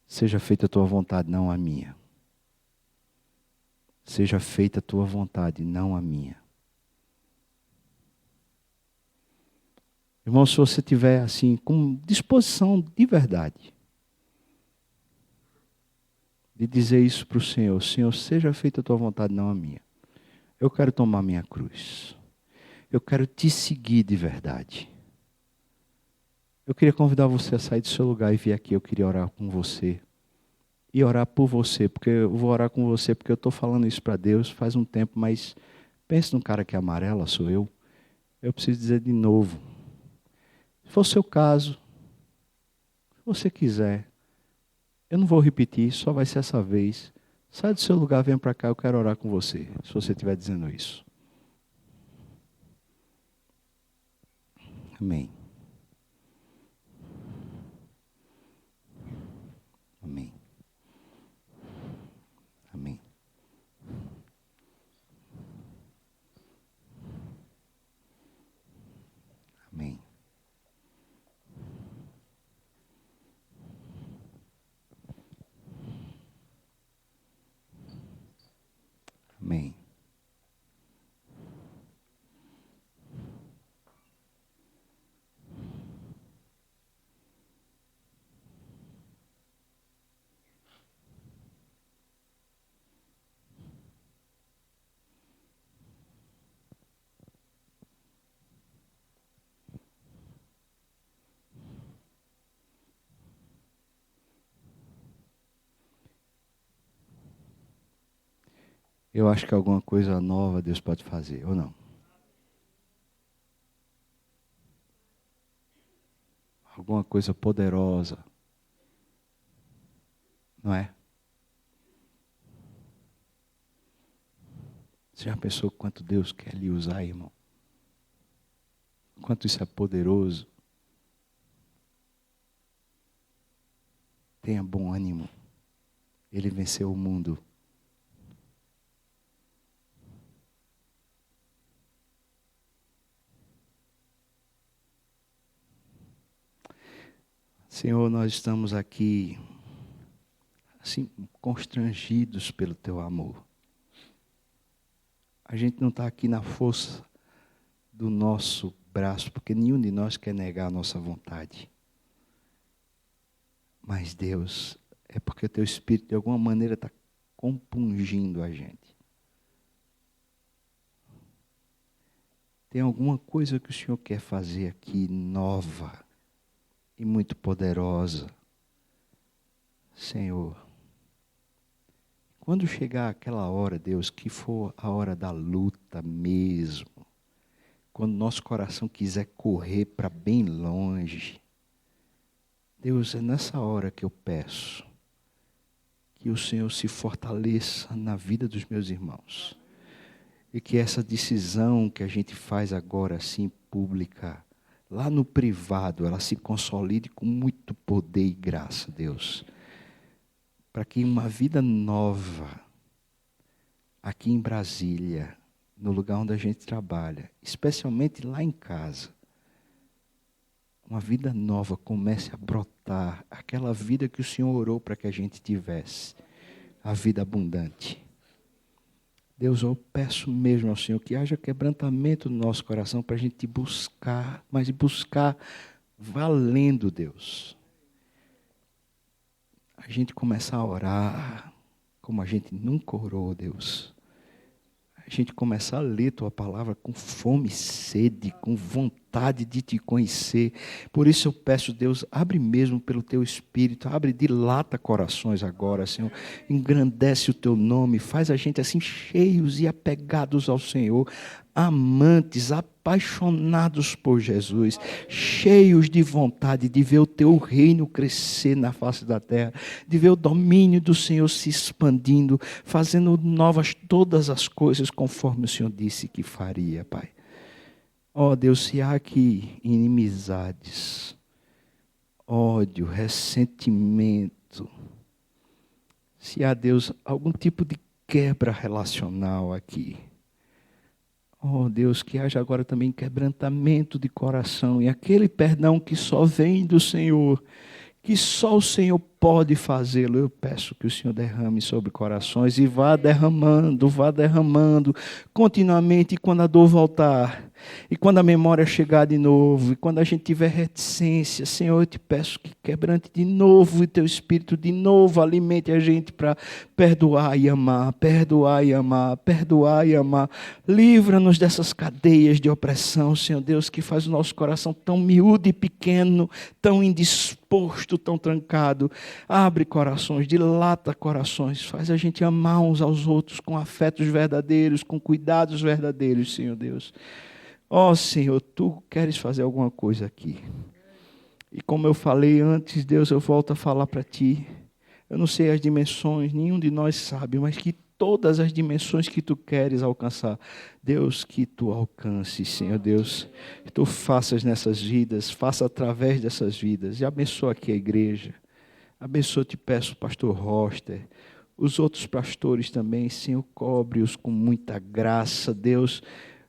Seja feita a tua vontade, não a minha. Seja feita a tua vontade, não a minha. Irmão, se você tiver assim, com disposição de verdade, de dizer isso para o Senhor, Senhor, seja feita a tua vontade, não a minha. Eu quero tomar minha cruz. Eu quero te seguir de verdade. Eu queria convidar você a sair do seu lugar e vir aqui. Eu queria orar com você. E orar por você, porque eu vou orar com você, porque eu estou falando isso para Deus faz um tempo, mas pense num cara que é amarela, sou eu. Eu preciso dizer de novo. Se for o seu caso, se você quiser, eu não vou repetir, só vai ser essa vez. Sai do seu lugar, venha para cá, eu quero orar com você, se você estiver dizendo isso. Amém. Amém. Amém. Amém. Amém. Eu acho que alguma coisa nova Deus pode fazer, ou não? Alguma coisa poderosa, não é? Você já pensou quanto Deus quer lhe usar, irmão? Quanto isso é poderoso? Tenha bom ânimo. Ele venceu o mundo. Senhor, nós estamos aqui, assim, constrangidos pelo Teu amor. A gente não está aqui na força do nosso braço, porque nenhum de nós quer negar a nossa vontade. Mas Deus, é porque o Teu Espírito de alguma maneira está compungindo a gente. Tem alguma coisa que o Senhor quer fazer aqui nova e muito poderosa. Senhor, quando chegar aquela hora, Deus, que for a hora da luta mesmo, quando nosso coração quiser correr para bem longe, Deus, é nessa hora que eu peço que o Senhor se fortaleça na vida dos meus irmãos. E que essa decisão que a gente faz agora assim, pública, lá no privado, ela se consolide com muito poder e graça, Deus. Para que uma vida nova, aqui em Brasília, no lugar onde a gente trabalha, especialmente lá em casa, uma vida nova comece a brotar, aquela vida que o Senhor orou para que a gente tivesse, a vida abundante. Deus, eu peço mesmo ao Senhor que haja quebrantamento no nosso coração para a gente buscar, mas buscar valendo, Deus. A gente começar a orar como a gente nunca orou, Deus. A gente começar a ler Tua palavra com fome e sede, com vontade de Te conhecer. Por isso eu peço, Deus, abre mesmo pelo Teu Espírito, abre, dilata corações agora, Senhor. Engrandece o Teu nome, faz a gente assim cheios e apegados ao Senhor, amantes, apaixonados por Jesus, cheios de vontade de ver o Teu reino crescer na face da terra, de ver o domínio do Senhor se expandindo, fazendo novas todas as coisas conforme o Senhor disse que faria, Pai. Ó Deus, se há aqui inimizades, ódio, ressentimento, se há, Deus, algum tipo de quebra relacional aqui, ó Deus, que haja agora também quebrantamento de coração e aquele perdão que só vem do Senhor, que só o Senhor pode fazê-lo. Eu peço que o Senhor derrame sobre corações e vá derramando continuamente. E quando a dor voltar, e quando a memória chegar de novo, e quando a gente tiver reticência, Senhor, eu te peço que quebrante de novo o Teu Espírito, de novo alimente a gente para perdoar e amar, perdoar e amar, perdoar e amar. Livra-nos dessas cadeias de opressão, Senhor Deus, que faz o nosso coração tão miúdo e pequeno, tão indisposto, tão trancado. Abre corações, dilata corações, faz a gente amar uns aos outros com afetos verdadeiros, com cuidados verdadeiros, Senhor Deus. Ó Senhor, Tu queres fazer alguma coisa aqui. E como eu falei antes, Deus, eu volto a falar para Ti. Eu não sei as dimensões, nenhum de nós sabe, mas que todas as dimensões que Tu queres alcançar. Deus, que Tu alcances, Senhor Deus, que Tu faças nessas vidas, faça através dessas vidas, e abençoa aqui a igreja. Abençoa, te peço, pastor Roster, os outros pastores também, Senhor, cobre-os com muita graça, Deus,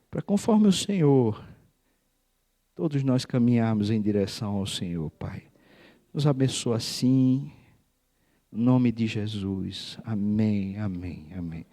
para conforme o Senhor, todos nós caminharmos em direção ao Senhor, Pai. Nos abençoa assim, em nome de Jesus. Amém, amém, amém.